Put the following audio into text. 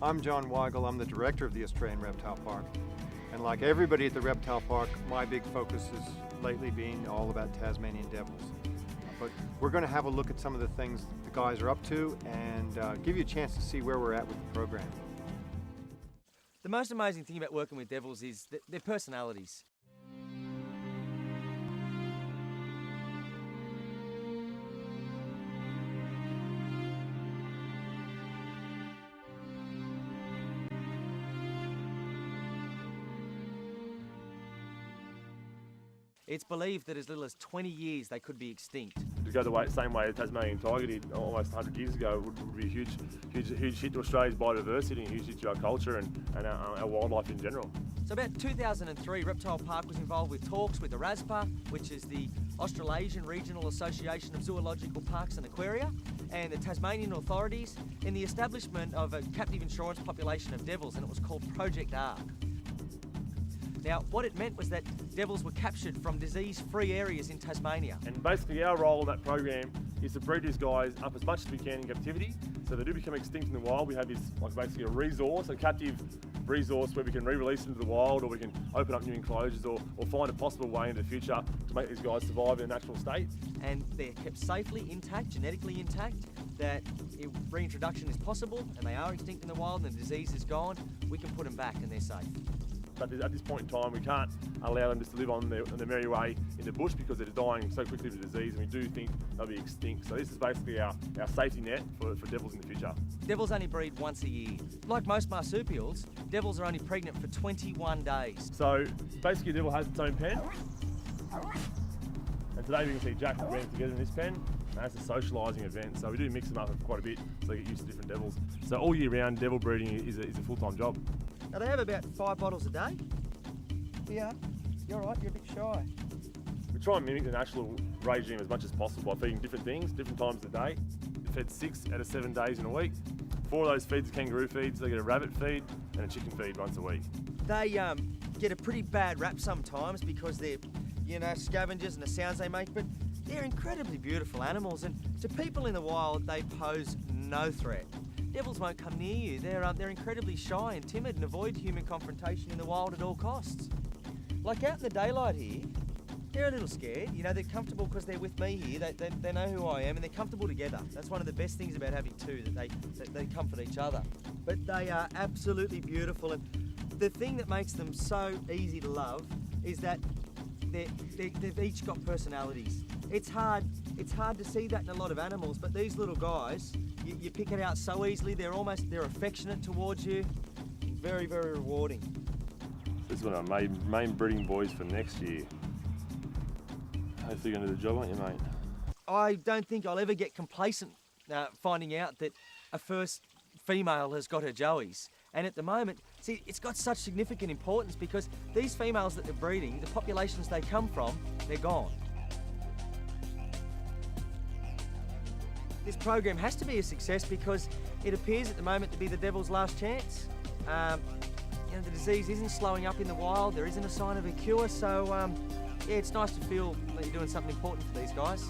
I'm John Weigel. I'm the director of the Australian Reptile Park. And like everybody at the Reptile Park, my big focus has lately been all about Tasmanian Devils. But we're going to have a look at some of the things the guys are up to and give you a chance to see where we're at with the program. The most amazing thing about working with devils is their personalities. It's believed that as little as 20 years they could be extinct. To go the same way the Tasmanian tiger did almost 100 years ago would be a huge hit to Australia's biodiversity and a huge hit to our culture and our wildlife in general. So about 2003, Reptile Park was involved with talks with the RASPA, which is the Australasian Regional Association of Zoological Parks and Aquaria, and the Tasmanian authorities in the establishment of a captive insurance population of devils, and it was called Project ARC. Now, what it meant was that devils were captured from disease-free areas in Tasmania. And basically our role in that program is to breed these guys up as much as we can in captivity. So they do become extinct in the wild. We have this basically a resource, a captive resource where we can re-release them to the wild, or we can open up new enclosures, or find a possible way in the future to make these guys survive in a natural state. And they're kept safely intact, genetically intact, that reintroduction is possible, and they are extinct in the wild and the disease is gone. We can put them back and they're safe. But at this point in time, we can't allow them just to live on their merry way in the bush because they're dying so quickly of disease, and we do think they'll be extinct. So this is basically our safety net for devils in the future. Devils only breed once a year. Like most marsupials, devils are only pregnant for 21 days. So basically a devil has its own pen. And today we can see Jack and Ben together in this pen. And that's a socialising event, so we do mix them up quite a bit so they get used to different devils. So all year round, devil breeding is a full-time job. Now they have about 5 bottles a day. Yeah, you're right, you're a bit shy. We try and mimic the natural regime as much as possible by feeding different things, different times of the day. They're fed 6 out of 7 days in a week. 4 of those feeds are kangaroo feeds, they get a rabbit feed and a chicken feed once a week. They get a pretty bad rap sometimes because they're, scavengers and the sounds they make, but they're incredibly beautiful animals, and to people in the wild, they pose no threat. Devils won't come near you. They're incredibly shy and timid and avoid human confrontation in the wild at all costs. Like out in the daylight here, they're a little scared. They're comfortable because they're with me here. They know who I am and they're comfortable together. That's one of the best things about having two, that they comfort each other. But they are absolutely beautiful, and the thing that makes them so easy to love is that they've each got personalities. It's hard to see that in a lot of animals, but these little guys, you pick it out so easily. They're affectionate towards you. Very, very rewarding. This is one of our main breeding boys for next year. Hopefully you're going to do the job, aren't you, mate? I don't think I'll ever get complacent finding out that a first female has got her joeys. And at the moment, see, it's got such significant importance because these females that they're breeding, the populations they come from, they're gone. This program has to be a success because it appears at the moment to be the devil's last chance. The disease isn't slowing up in the wild, there isn't a sign of a cure, so yeah, it's nice to feel that you're doing something important for these guys.